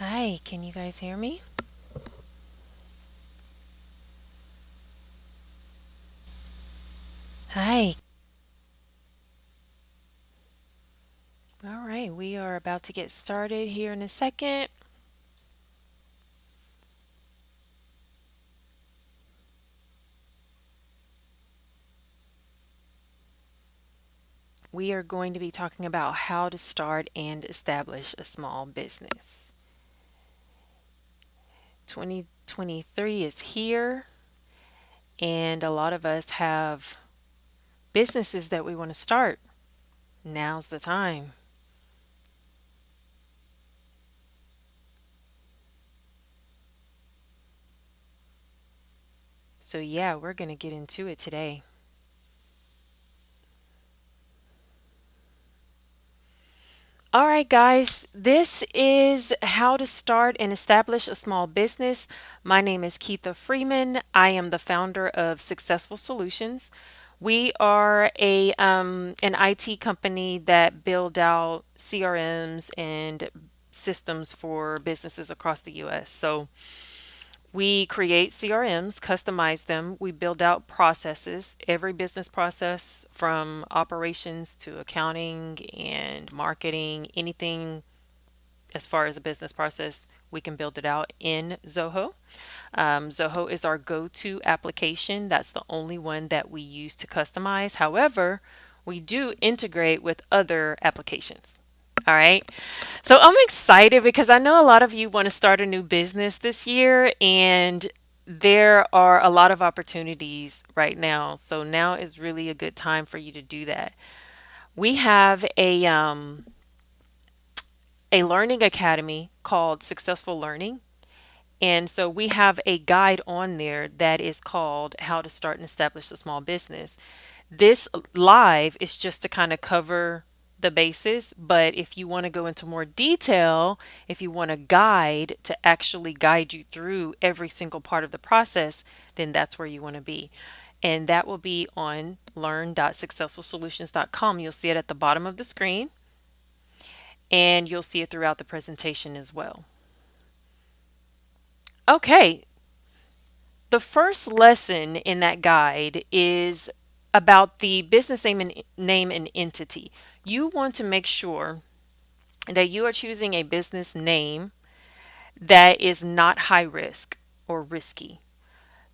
Hi, can you guys hear me? Hi. All right, we are about to get started here in a second. We are going to be talking about how to start and establish a small business. 2023 is here, and a lot of us have businesses that we want to start. Now's the time. So, yeah, we're going to get into it today. All right, guys, this is how to start and establish a small business. My name is Keitha Freeman. I am the founder of SuccessFULL Solutions. We are an IT company that build out CRMs and systems for businesses across the US. So we create CRMs, customize them. We build out processes, every business process from operations to accounting and marketing, anything as far as a business process, we can build it out in Zoho. Zoho is our go-to application. That's the only one that we use to customize. However, we do integrate with other applications. All right. So I'm excited because I know a lot of you want to start a new business this year, and there are a lot of opportunities right now. So now is really a good time for you to do that. We have a learning academy called Successful Learning. And so we have a guide on there that is called How to Start and Establish a Small Business. This live is just to kind of cover the basis, but if you want to go into more detail, if you want a guide to actually guide you through every single part of the process, then that's where you want to be. And that will be on learn.successfulsolutions.com. You'll see it at the bottom of the screen and you'll see it throughout the presentation as well. Okay, the first lesson in that guide is about the business name and entity. You want to make sure that you are choosing a business name that is not high risk or risky.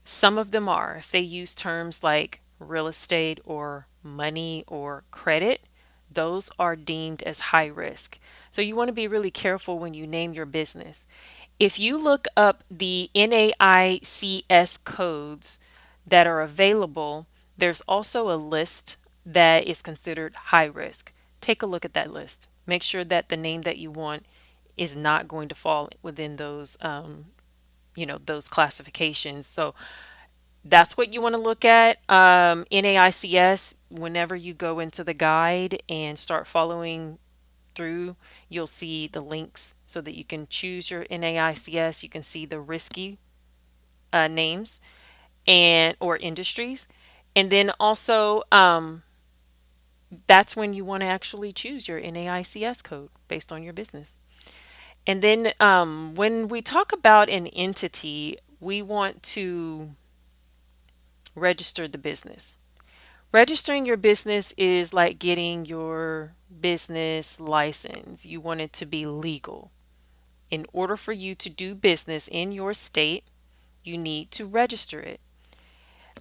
Some of them are. If they use terms like real estate or money or credit, those are deemed as high risk. So you want to be really careful when you name your business. If you look up the NAICS codes that are available, there's also a list that is considered high risk. Take a look at that list. Make sure that the name that you want is not going to fall within those classifications. So that's what you want to look at. NAICS, whenever you go into the guide and start following through, you'll see the links so that you can choose your NAICS. You can see the risky names and or industries. And then also, that's when you want to actually choose your NAICS code based on your business. And then when we talk about an entity, we want to register the business. Registering your business is like getting your business license. You want it to be legal. In order for you to do business in your state, you need to register it.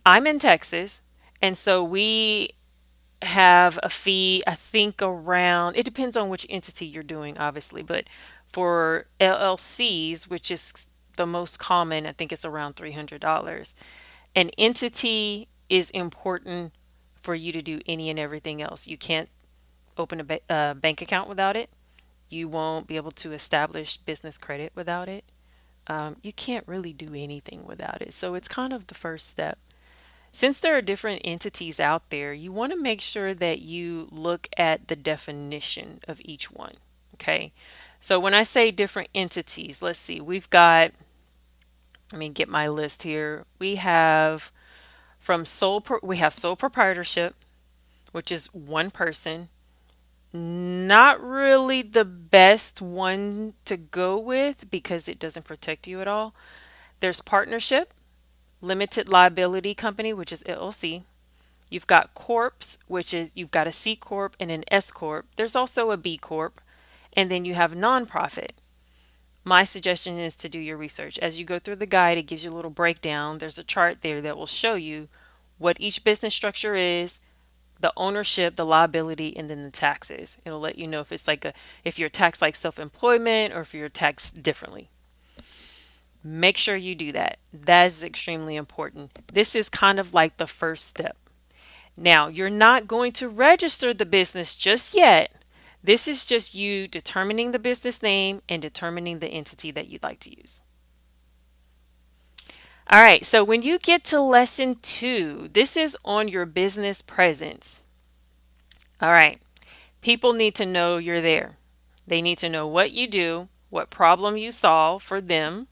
I'm in Texas, and so we have a fee, I think around, it depends on which entity you're doing, obviously, but for LLCs, which is the most common, I think it's around $300. An entity is important for you to do any and everything else. You can't open a bank account without it. You won't be able to establish business credit without it. You can't really do anything without it. So it's kind of the first step. Since there are different entities out there, you want to make sure that you look at the definition of each one. Okay. So when I say different entities, let's see, let me get my list here. We have sole proprietorship, which is one person, Not really the best one to go with because it doesn't protect you at all. There's partnership, limited liability company, which is LLC. You've got corps, which is you've got a C corp and an S corp. There's also a B corp, and then you have nonprofit. My suggestion is to do your research. As you go through the guide, it gives you a little breakdown. There's a chart there that will show you what each business structure is, the ownership, the liability, and then the taxes. It'll let you know if it's like if you're taxed like self-employment or if you're taxed differently. Make sure you do that. That is extremely important. This is kind of like the first step. Now, you're not going to register the business just yet. This is just you determining the business name and determining the entity that you'd like to use. All right, so when you get to lesson 2, this is on your business presence. All right, people need to know you're there. They need to know what you do, what problem you solve for them,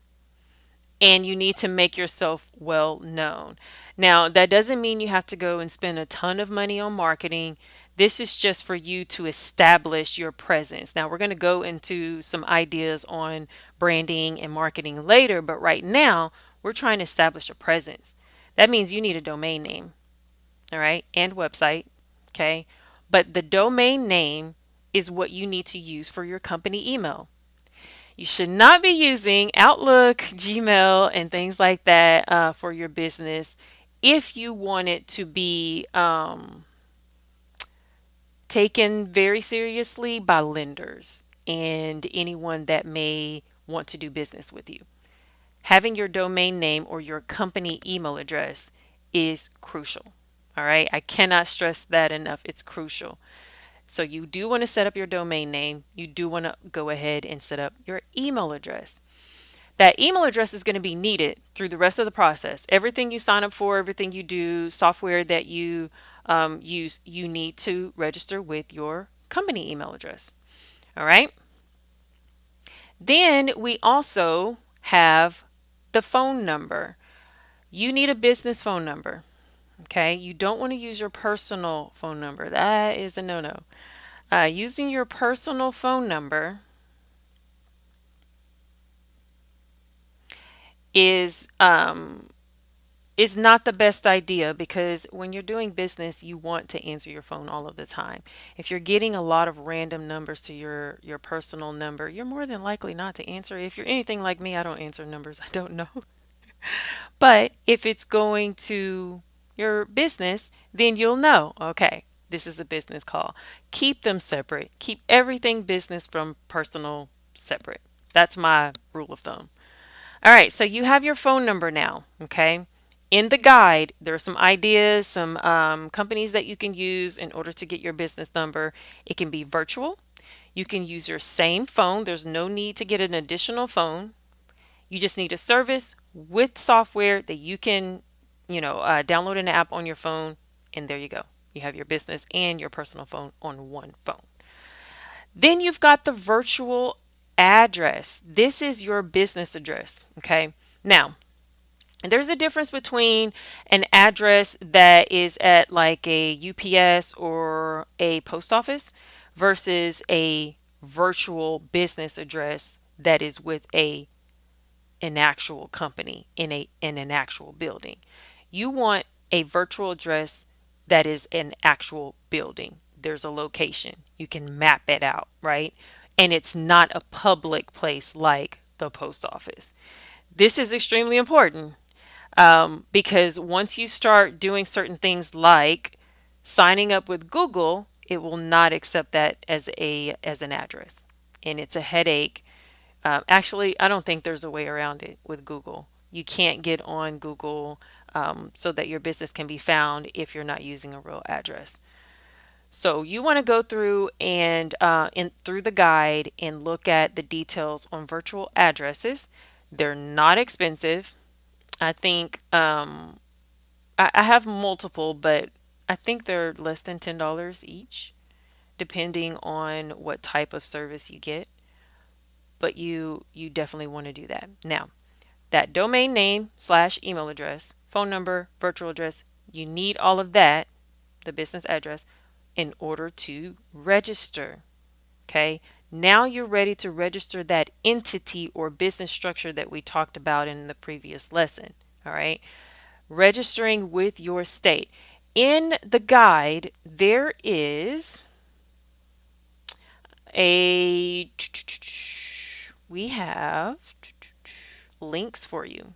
and you need to make yourself well known. Now, that doesn't mean you have to go and spend a ton of money on marketing. This is just for you to establish your presence. Now, we're going to go into some ideas on branding and marketing later, but right now, we're trying to establish a presence. That means you need a domain name, all right, and website, okay? But the domain name is what you need to use for your company email. You should not be using Outlook, Gmail, and things like that for your business if you want it to be taken very seriously by lenders and anyone that may want to do business with you. Having your domain name or your company email address is crucial. All right. I cannot stress that enough. It's crucial. So you do want to set up your domain name. You do want to go ahead and set up your email address. That email address is going to be needed through the rest of the process. Everything you sign up for, everything you do, software that you use, you need to register with your company email address. All right. Then we also have the phone number. You need a business phone number. Okay. You don't want to use your personal phone number. That is a no-no. Using your personal phone number is not the best idea because when you're doing business, you want to answer your phone all of the time. If you're getting a lot of random numbers to your personal number, you're more than likely not to answer. If you're anything like me, I don't answer numbers I don't know. But if it's going to your business, then you'll know, okay, this is a business call. Keep them separate. Keep everything business from personal separate. That's my rule of thumb. All right, so you have your phone number now, okay? In the guide, there are some ideas, some companies that you can use in order to get your business number. It can be virtual. You can use your same phone. There's no need to get an additional phone. You just need a service with software that you can, download an app on your phone, and there you go. You have your business and your personal phone on one phone. Then you've got the virtual address. This is your business address, okay? Now, there's a difference between an address that is at like a UPS or a post office versus a virtual business address that is with an actual company in an actual building. You want a virtual address that is an actual building. There's a location. You can map it out, right? And it's not a public place like the post office. This is extremely important because once you start doing certain things like signing up with Google, it will not accept that as an address, and it's a headache. Actually, I don't think there's a way around it with Google. You can't get on Google so that your business can be found if you're not using a real address. So you want to go through and through the guide and look at the details on virtual addresses. They're not expensive. I think I have multiple, but I think they're less than $10 each, depending on what type of service you get. But you definitely want to do that. Now, that domain name slash email address, phone number, virtual address, you need all of that, the business address. in order to register. Okay. Now you're ready to register that entity or business structure that we talked about in the previous lesson. All right. Registering with your state. In the guide, there is a we have links for you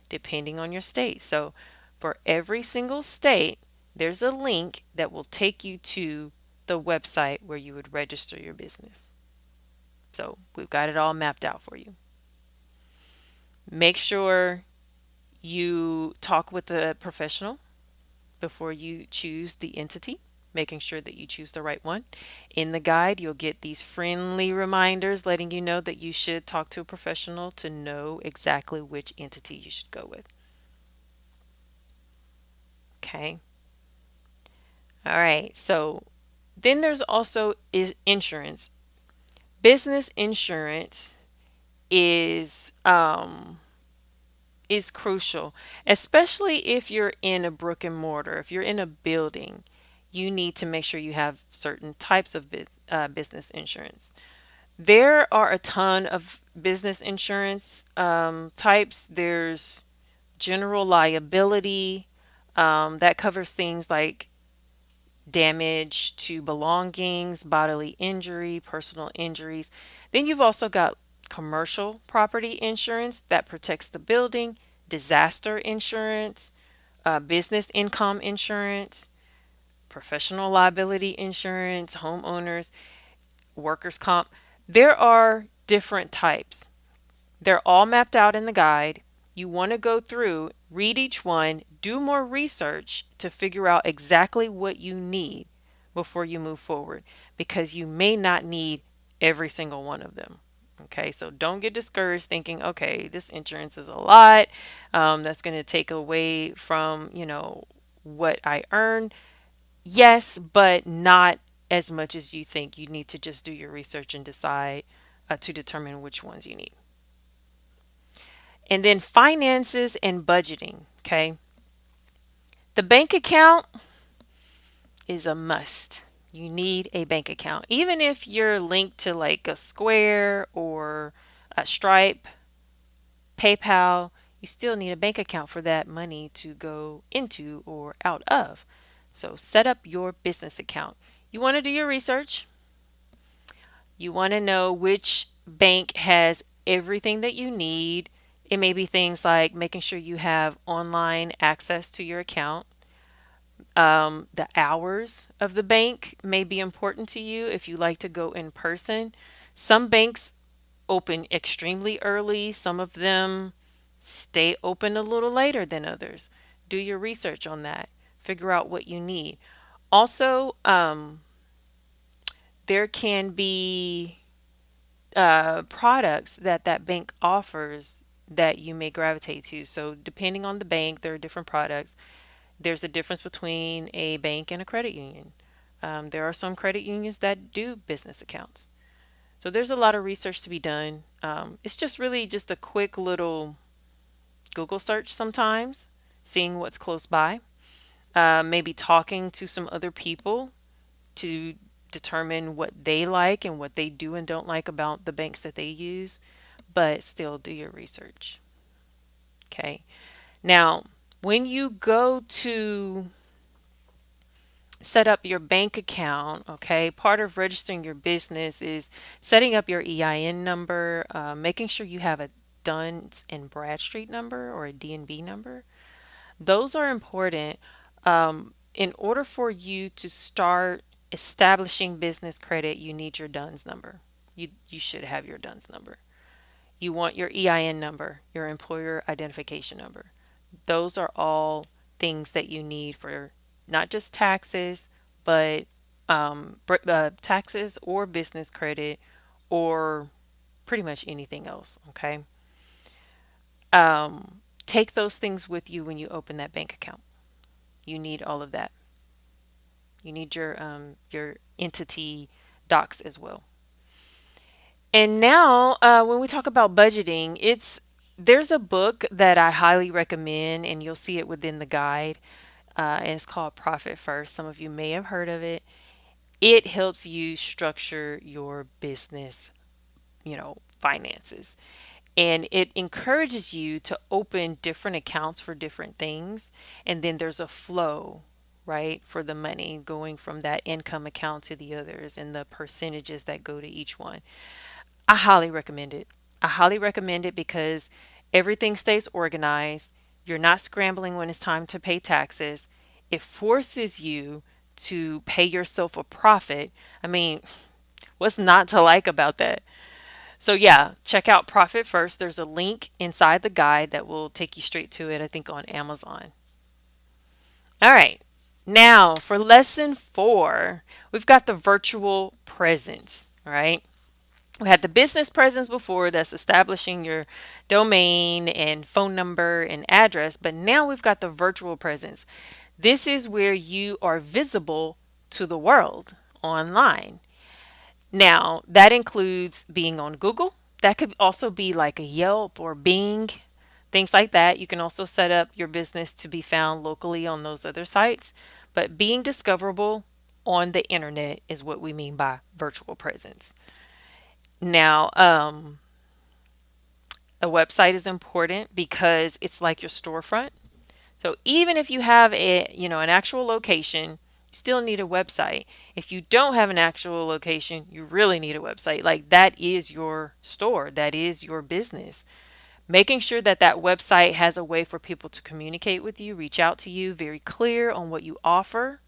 depending on your state. So for every single state, there's a link that will take you to the website where you would register your business. So we've got it all mapped out for you. Make sure you talk with a professional before you choose the entity, making sure that you choose the right one. In the guide, you'll get these friendly reminders letting you know that you should talk to a professional to know exactly which entity you should go with. Okay. All right. So then there's also is insurance. Business insurance is is crucial, especially if you're in a brick and mortar. If you're in a building, you need to make sure you have certain types of business insurance. There are a ton of business insurance types. There's general liability that covers things like damage to belongings, bodily injury, personal injuries. Then you've also got commercial property insurance that protects the building, disaster insurance, business income insurance, professional liability insurance, homeowners, workers' comp. There are different types. They're all mapped out in the guide. You want to go through, read each one, do more research to figure out exactly what you need before you move forward because you may not need every single one of them. Okay, so don't get discouraged thinking, okay, this insurance is a lot. That's going to take away from, what I earn. Yes, but not as much as you think. You need to just do your research and decide to determine which ones you need. And then finances and budgeting. Okay. The bank account is a must. You need a bank account. Even if you're linked to like a Square or a Stripe, PayPal, you still need a bank account for that money to go into or out of. So set up your business account. You want to do your research. You want to know which bank has everything that you need. It may be things like making sure you have online access to your account. The hours of the bank may be important to you if you like to go in person. Some banks open extremely early, some of them stay open a little later than others. Do your research on that, figure out what you need. Also, there can be products that that bank offers that you may gravitate to. So, depending on the bank, there are different products. There's a difference between a bank and a credit union. There are some credit unions that do business accounts. So, there's a lot of research to be done. It's just really just a quick little Google search sometimes, seeing what's close by, maybe talking to some other people to determine what they like and what they do and don't like about the banks that they use, but still do your research. Okay. Now, when you go to set up your bank account, okay, part of registering your business is setting up your EIN number, making sure you have a Duns and Bradstreet number or a DNB number. Those are important in order for you to start establishing business credit. You need your DUNS number. You should have your DUNS number. You want your EIN number, your employer identification number. Those are all things that you need for not just taxes, but taxes or business credit or pretty much anything else. Okay. Take those things with you when you open that bank account. You need all of that. You need your entity docs as well. And now, when we talk about budgeting, there's a book that I highly recommend, and you'll see it within the guide. and it's called Profit First. Some of you may have heard of it. It helps you structure your business, finances. And it encourages you to open different accounts for different things. And then there's a flow, right, for the money going from that income account to the others and the percentages that go to each one. I highly recommend it. I highly recommend it because everything stays organized. You're not scrambling when it's time to pay taxes. It forces you to pay yourself a profit. I mean, what's not to like about that? So, yeah, check out Profit First. There's a link inside the guide that will take you straight to it, I think, on Amazon. All right. Now, for lesson 4, we've got the virtual presence, all right? We had the business presence before, that's establishing your domain and phone number and address, but now we've got the virtual presence. This is where you are visible to the world online. Now, that includes being on Google. That could also be like a Yelp or Bing, things like that. You can also set up your business to be found locally on those other sites. But being discoverable on the internet is what we mean by virtual presence. Now, a website is important because it's like your storefront. So even if you have an actual location, you still need a website. If you don't have an actual location, you really need a website. Like that is your store, that is your business. Making sure that that website has a way for people to communicate with you, reach out to you, very clear on what you offer.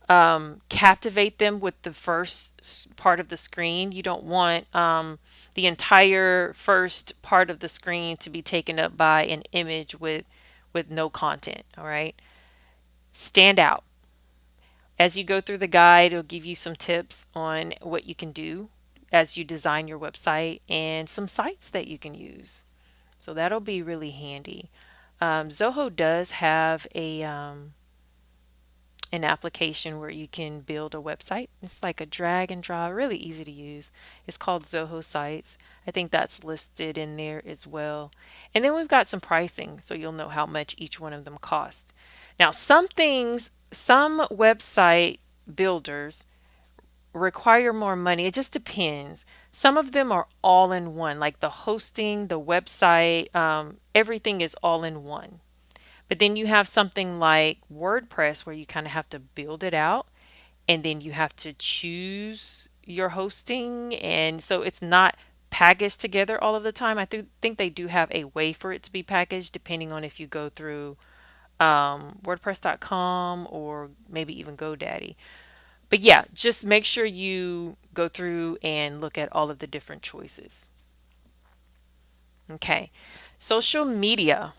Captivate them with the first part of the screen. You don't want the entire first part of the screen to be taken up by an image with no content. All right. Stand out. As you go through the guide, it'll give you some tips on what you can do as you design your website and some sites that you can use. So that'll be really handy. Zoho does have an application where you can build a website. It's like a drag and drop, really easy to use. It's called Zoho Sites. I think that's listed in there as well. And then we've got some pricing so you'll know how much each one of them cost. Now, some website builders require more money. It just depends. Some of them are all in one, like the hosting, the website, everything is all in one. But then you have something like WordPress where you kind of have to build it out and then you have to choose your hosting. And so it's not packaged together all of the time. I think they do have a way for it to be packaged depending on if you go through WordPress.com or maybe even GoDaddy. But yeah, just make sure you go through and look at all of the different choices. Okay, social media.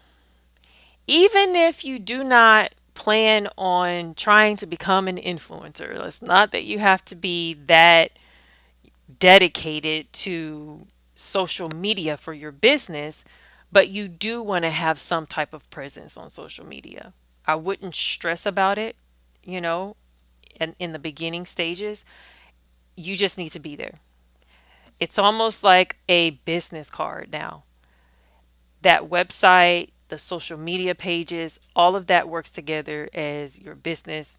Even if you do not plan on trying to become an influencer, it's not that you have to be that dedicated to social media for your business, but you do want to have some type of presence on social media. I wouldn't stress about it, you know, in the beginning stages. You just need to be there. It's almost like a business card now. That website, the social media pages, all of that works together as your business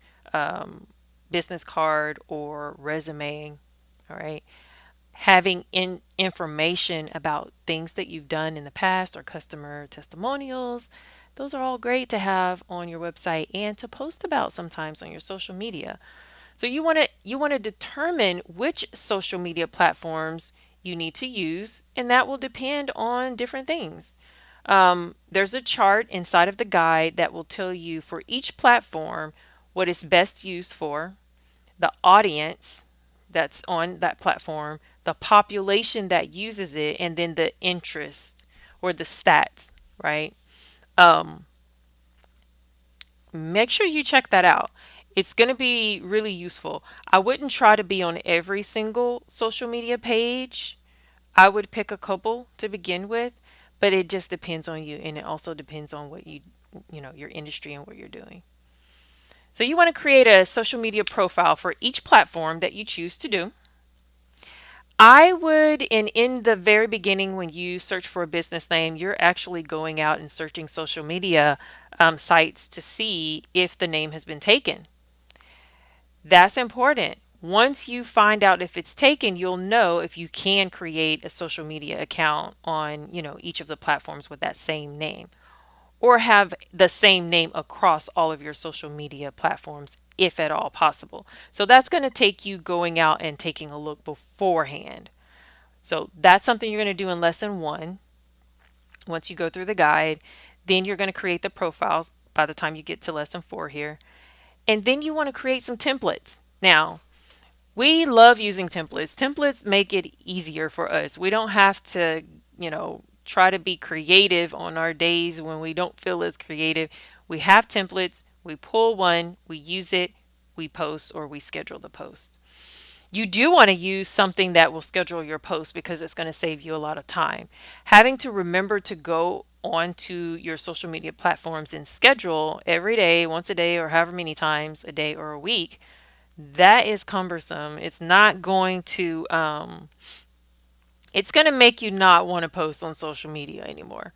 card or resume. All right. Having information about things that you've done in the past or customer testimonials, those are all great to have on your website and to post about sometimes on your social media. So you want to determine which social media platforms you need to use, and that will depend on different things. There's a chart inside of the guide that will tell you for each platform what it's best used for, the audience that's on that platform, the population that uses it, and then the interest or the stats, right? Um, Make sure you check that out. It's going to be really useful. I wouldn't try to be on every single social media page. I would pick a couple to begin with, but it just depends on you and it also depends on what your industry and what you're doing. So you want to create a social media profile for each platform that you choose to do. I would, and in the very beginning, when you search for a business name, you're actually going out and searching social media sites to see if the name has been taken. That's important. Once you find out if it's taken, you'll know if you can create a social media account on, each of the platforms with that same name, or have the same name across all of your social media platforms, if at all possible. So that's going to take you going out and taking a look beforehand. So that's something you're going to do in lesson one. Once you go through the guide, then you're going to create the profiles by the time you get to lesson four here. And then you want to create some templates. Now, we love using templates. Templates make it easier for us. We don't have to, try to be creative on our days when we don't feel as creative. We have templates, we pull one, we use it, we post or we schedule the post. You do want to use something that will schedule your post because it's going to save you a lot of time. Having to remember to go onto your social media platforms and schedule every day, once a day, or however many times a day or a week, that is cumbersome. It's going to make you not want to post on social media anymore.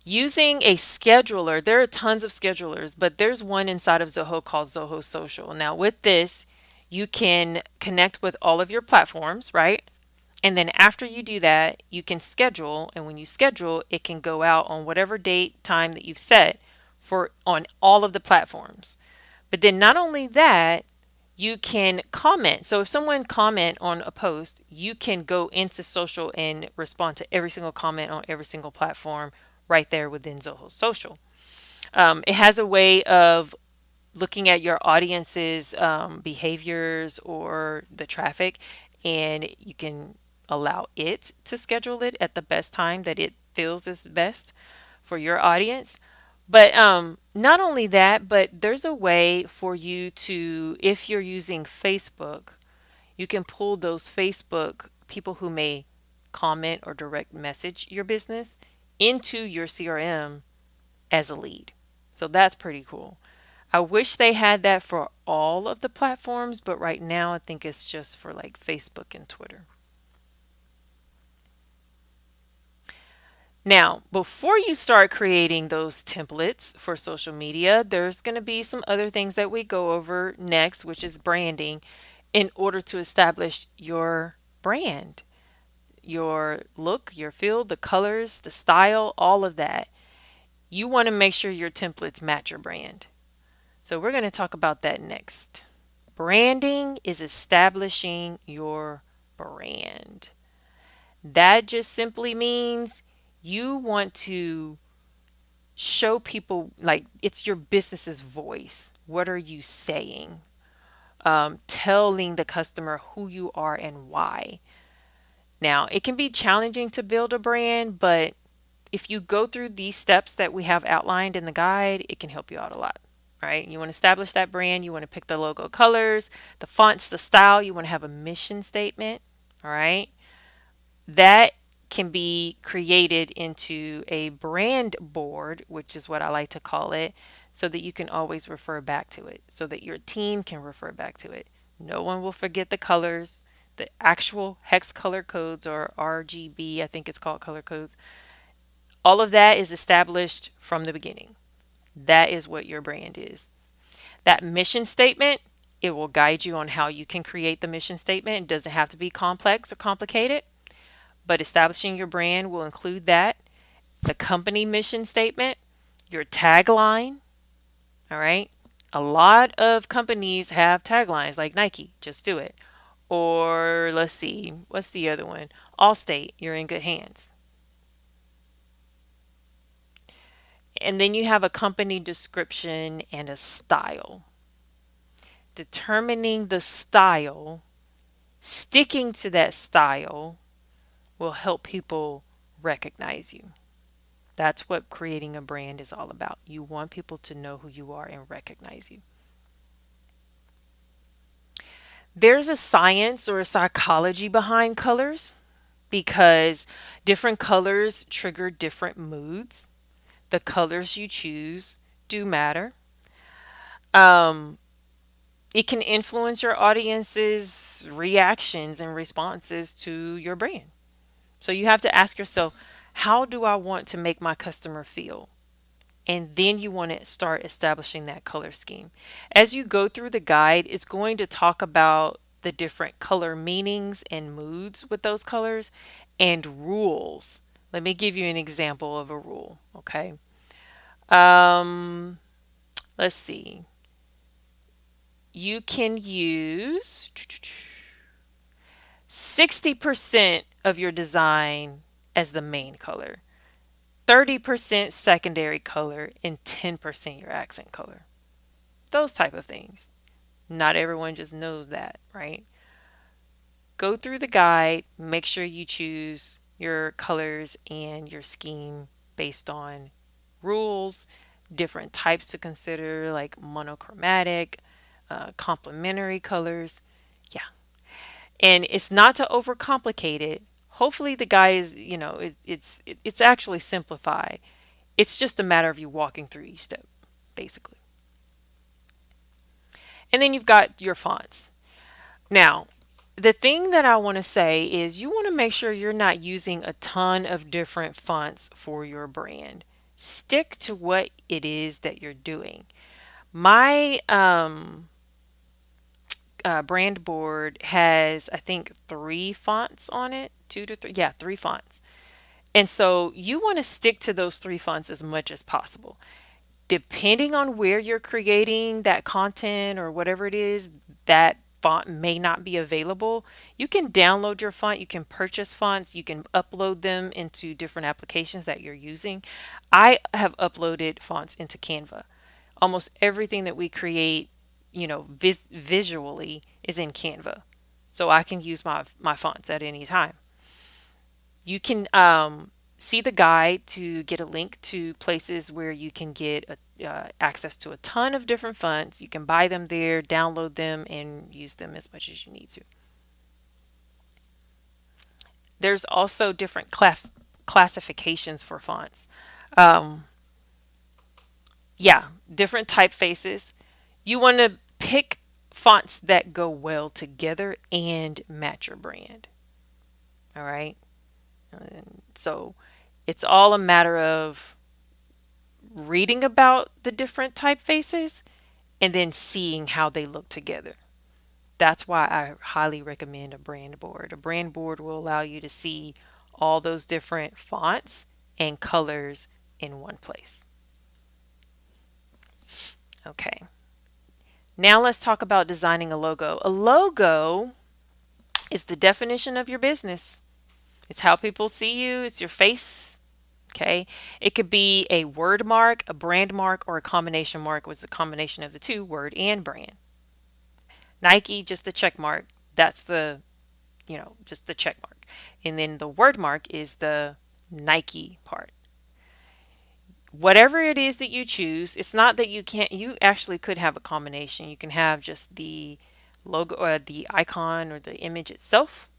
Using a scheduler, there are tons of schedulers, but there's one inside of Zoho called Zoho Social. Now, with this, you can connect with all of your platforms, right? And then after you do that, you can schedule. And when you schedule, it can go out on whatever date, time that you've set for on all of the platforms. But then not only that, you can comment. So if someone comment on a post, you can go into social and respond to every single comment on every single platform right there within Zoho Social. It has a way of looking at your audience's behaviors or the traffic, and you can allow it to schedule it at the best time that it feels is best for your audience. But not only that, but there's a way for you to, if you're using Facebook, you can pull those Facebook people who may comment or direct message your business into your CRM as a lead. So that's pretty cool. I wish they had that for all of the platforms, but right now I think it's just for like Facebook and Twitter. Now, before you start creating those templates for social media, there's going to be some other things that we go over next, which is branding, in order to establish your brand, your look, your feel, the colors, the style, all of that. You want to make sure your templates match your brand. So we're going to talk about that next. Branding is establishing your brand. That just simply means you want to show people, like, it's your business's voice. What are you saying? Telling the customer who you are and why. Now, it can be challenging to build a brand, but if you go through these steps that we have outlined in the guide, it can help you out a lot. Right? You want to establish that brand, you want to pick the logo colors, the fonts, the style, you want to have a mission statement. All right. That can be created into a brand board, which is what I like to call it, so that you can always refer back to it, so that your team can refer back to it. No one will forget the colors, the actual hex color codes, or RGB, I think it's called, color codes. All of that is established from the beginning. That is what your brand is. That mission statement, it will guide you on how you can create the mission statement. It doesn't have to be complex or complicated, but establishing your brand will include that. The company mission statement, your tagline. All right. A lot of companies have taglines like Nike, just do it. Or let's see, what's the other one? Allstate, you're in good hands. And then you have a company description and a style. Determining the style, sticking to that style will help people recognize you. That's what creating a brand is all about. You want people to know who you are and recognize you. There's a science or a psychology behind colors because different colors trigger different moods. The colors you choose do matter. Um, it can influence your audience's reactions and responses to your brand. So you have to ask yourself, how do I want to make my customer feel? And then you want to start establishing that color scheme. As you go through the guide, it's going to talk about the different color meanings and moods with those colors and rules. Let me give you an example of a rule, okay? Um, let's see. You can use 60% of your design as the main color, 30% secondary color, and 10% your accent color. Those type of things. Not everyone just knows that, right? Go through the guide, make sure you choose your colors and your scheme based on rules, different types to consider, like monochromatic, complementary colors. Yeah. And it's not to overcomplicate it. Hopefully the guide is, it's actually simplified. It's just a matter of you walking through each step, basically. And then you've got your fonts. Now, the thing that I want to say is you want to make sure you're not using a ton of different fonts for your brand. Stick to what it is that you're doing. My brand board has, I think, three fonts on it, two to three. Yeah, three fonts. And so you want to stick to those three fonts as much as possible. Depending on where you're creating that content or whatever it is, that font may not be available. You can download your font, you can purchase fonts, you can upload them into different applications that you're using. I have uploaded fonts into Canva. Almost everything that we create, visually is in Canva. So I can use my fonts at any time. You can see the guide to get a link to places where you can get access to a ton of different fonts. You can buy them there, download them, and use them as much as you need to. There's also different classifications for fonts. Um, yeah, different typefaces. You want to pick fonts that go well together and match your brand. All right. And so it's all a matter of reading about the different typefaces and then seeing how they look together. That's why I highly recommend a brand board. A brand board will allow you to see all those different fonts and colors in one place. Okay. Now let's talk about designing a logo. A logo is the definition of your business. It's how people see you, it's your face. Okay. It could be a word mark, a brand mark, or a combination mark, was a combination of the two, word and brand. Nike, just the check mark. That's just the check mark. And then the word mark is the Nike part. Whatever it is that you choose, it's not that you actually could have a combination. You can have just the logo or the icon or the image itself,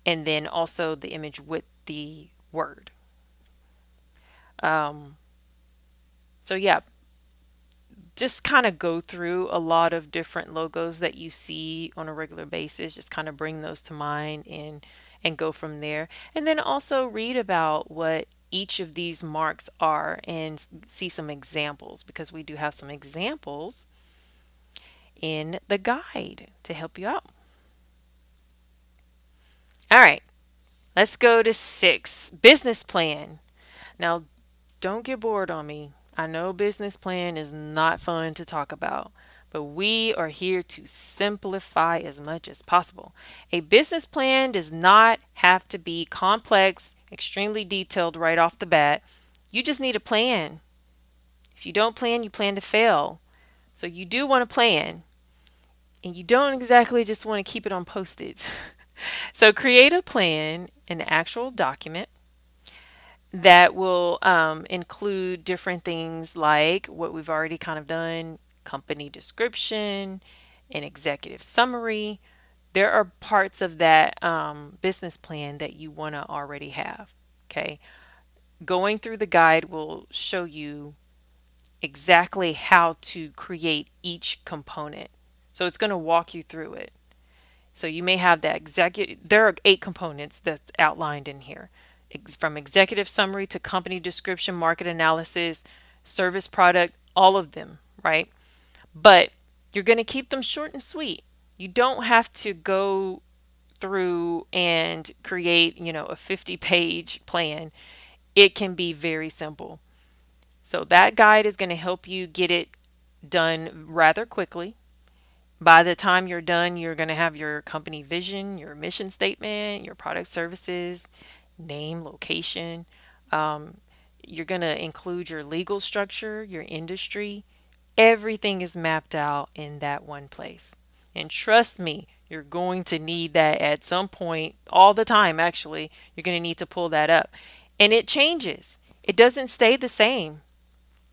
and then also the image with the word. Um, so yeah, just kind of go through a lot of different logos that you see on a regular basis. Just kind of bring those to mind and go from there. And then also read about what each of these marks are and see some examples, because we do have some examples in the guide to help you out. All right, let's go to 6, business plan. Now, don't get bored on me. I know business plan is not fun to talk about, but we are here to simplify as much as possible. A business plan does not have to be complex, extremely detailed right off the bat. You just need a plan. If you don't plan, you plan to fail. So you do want a plan, and you don't exactly just want to keep it on post-its. So create a plan, an actual document that will include different things like what we've already kind of done: company description, an executive summary. There are parts of that business plan that you want to already have. Okay. Going through the guide will show you exactly how to create each component. So it's going to walk you through it. So you may have that executive, there are 8 components that's outlined in here. From executive summary to company description, market analysis, service product, all of them, right? But you're going to keep them short and sweet. You don't have to go through and create, a 50-page plan. It can be very simple. So that guide is going to help you get it done rather quickly. By the time you're done, you're going to have your company vision, your mission statement, your product services, name, location. Um, you're going to include your legal structure, your industry. Everything is mapped out in that one place. And trust me, you're going to need that at some point, all the time, actually. You're going to need to pull that up. And it changes, it doesn't stay the same.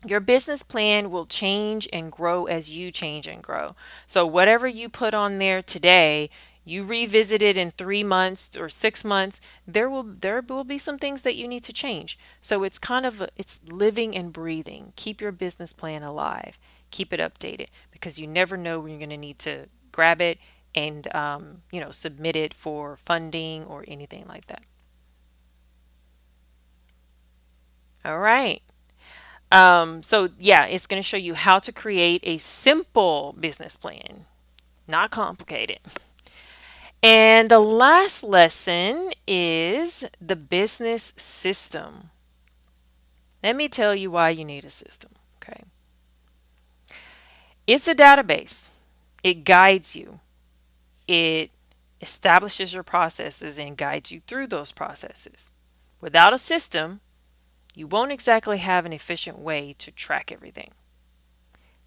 Your business plan will change and grow as you change and grow. So whatever you put on there today, you revisit it in 3 months or 6 months, there will be some things that you need to change. So it's kind of it's living and breathing. Keep your business plan alive. Keep it updated because you never know when you're going to need to grab it and submit it for funding or anything like that. All right. So yeah, it's going to show you how to create a simple business plan, not complicated. And the last lesson is the business system. Let me tell you why you need a system. Okay. It's a database. It guides you. It establishes your processes and guides you through those processes. Without a system, you won't exactly have an efficient way to track everything.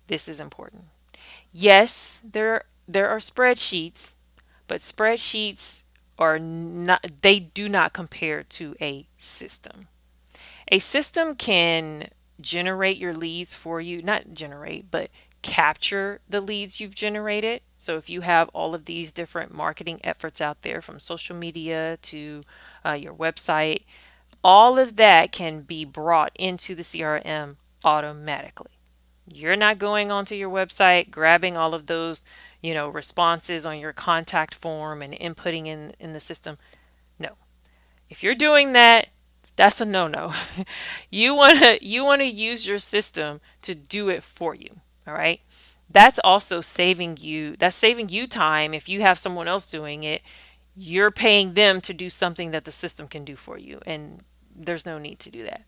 This is important. Yes, there are spreadsheets, but spreadsheets are not they do not compare to a system. A system can generate your leads for you, not generate, but capture the leads you've generated. So if you have all of these different marketing efforts out there from social media to your website, all of that can be brought into the CRM automatically. You're not going onto your website, grabbing all of those, responses on your contact form and inputting in the system. No. If you're doing that, that's a no-no. You want to use your system to do it for you, all right? That's saving you time. If you have someone else doing it, you're paying them to do something that the system can do for you, and there's no need to do that.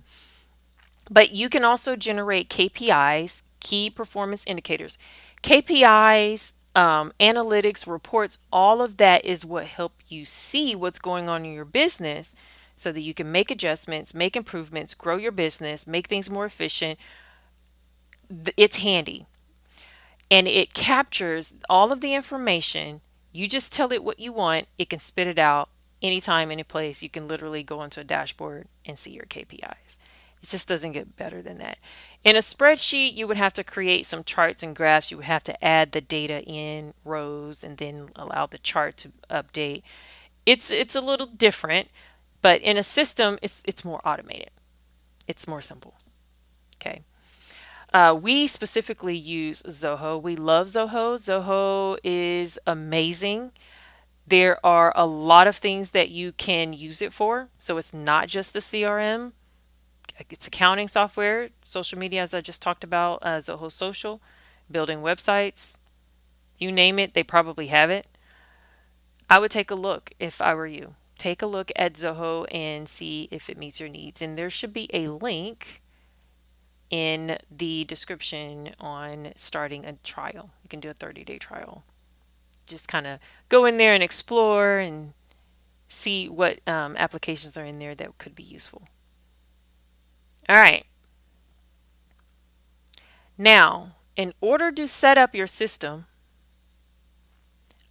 But you can also generate KPIs, key performance indicators. KPIs, analytics, reports, all of that is what help you see what's going on in your business so that you can make adjustments, make improvements, grow your business, make things more efficient. It's handy and it captures all of the information. You just tell it what you want, it can spit it out anytime, any place. You can literally go into a dashboard and see your KPIs. It just doesn't get better than that. In a spreadsheet, you would have to create some charts and graphs. You would have to add the data in rows and then allow the chart to update. It's a little different, but in a system, it's more automated. It's more simple. Okay. We specifically use Zoho. We love Zoho. Zoho is amazing. There are a lot of things that you can use it for. So it's not just the CRM. It's accounting software, social media, as I just talked about, Zoho Social, building websites, you name it, they probably have it. I would take a look if I were you. Take a look at Zoho and see if it meets your needs. And there should be a link in the description on starting a trial. You can do a 30-day trial. Just kind of go in there and explore and see what applications are in there that could be useful. All right. Now, in order to set up your system,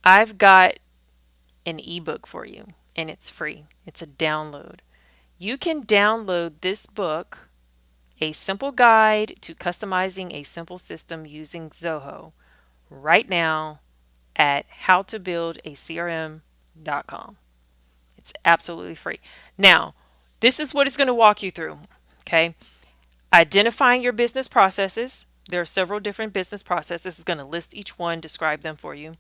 I've got an ebook for you and it's free. It's a download. You can download this book, A Simple Guide to Customizing a Simple System Using Zoho, right now at howtobuildacrm.com. It's absolutely free. Now, this is what it's going to walk you through. Okay. Identifying your business processes, There are several different business processes. This is going to list each one, describe them for you.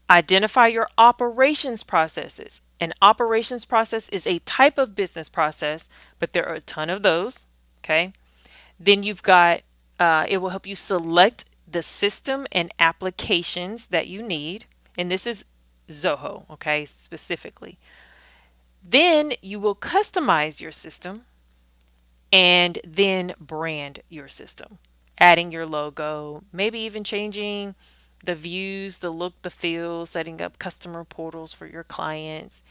Identify your operations processes. An operations process is a type of business process, but there are a ton of those. Okay. Then you've got, it will help you select the system and applications that you need. And this is Zoho, okay, specifically. Then you will customize your system and then brand your system, adding your logo, maybe even changing the views, the look, the feel, setting up customer portals for your clients.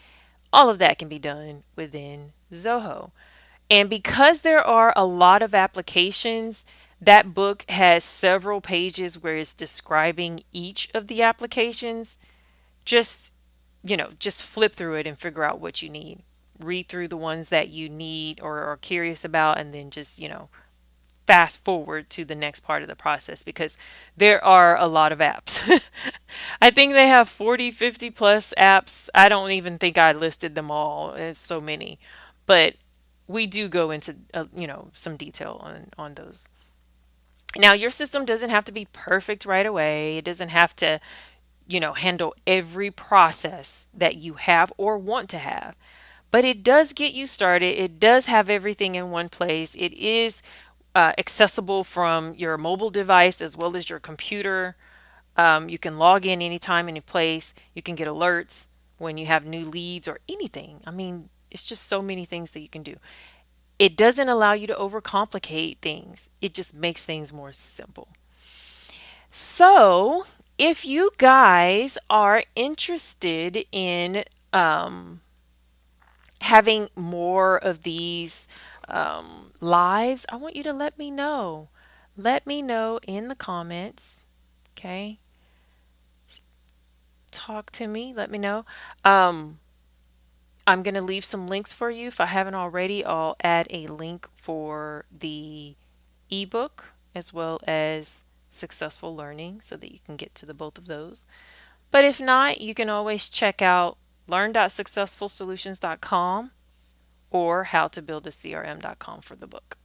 All of that can be done within Zoho. And because there are a lot of applications, that book has several pages where it's describing each of the applications. Just, just flip through it and figure out what you need. Read through the ones that you need or are curious about, and then just, fast forward to the next part of the process because there are a lot of apps. I think they have 40, 50 plus apps. I don't even think I listed them all. It's so many. But we do go into some detail on those. Now, your system doesn't have to be perfect right away. It doesn't have to, handle every process that you have or want to have. But it does get you started. It does have everything in one place. It is accessible from your mobile device as well as your computer. You can log in anytime, any place. You can get alerts when you have new leads or anything. I mean, it's just so many things that you can do. It doesn't allow you to overcomplicate things. It just makes things more simple. So, if you guys are interested in having more of these lives, I want you to let me know. Let me know in the comments. Okay. Talk to me. Let me know. Um, I'm going to leave some links for you. If I haven't already, I'll add a link for the ebook as well as Successful Learning so that you can get to the both of those. But if not, you can always check out learn.successfulsolutions.com or howtobuildacrm.com for the book.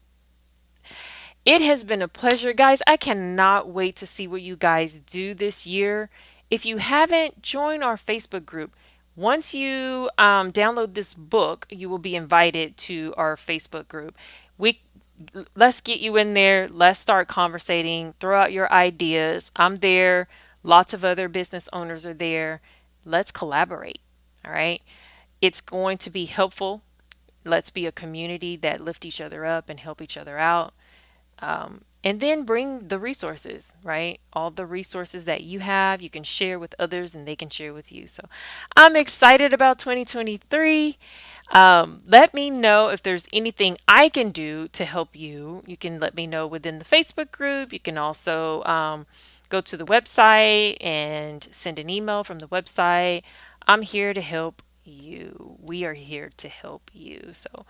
It has been a pleasure, guys. I cannot wait to see what you guys do this year. If you haven't, join our Facebook group. Once you download this book, you will be invited to our Facebook group. We Let's get you in there. Let's start conversating. Throw out your ideas. I'm there. Lots of other business owners are there. Let's collaborate. All right. It's going to be helpful. Let's be a community that lift each other up and help each other out. And then bring the resources, right? All the resources that you have, you can share with others and they can share with you. So I'm excited about 2023. Let me know if there's anything I can do to help you. You can let me know within the Facebook group. You can also go to the website and send an email from the website. I'm here to help you. We are here to help you. So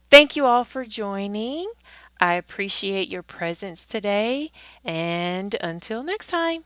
thank you all for joining. I appreciate your presence today, and until next time.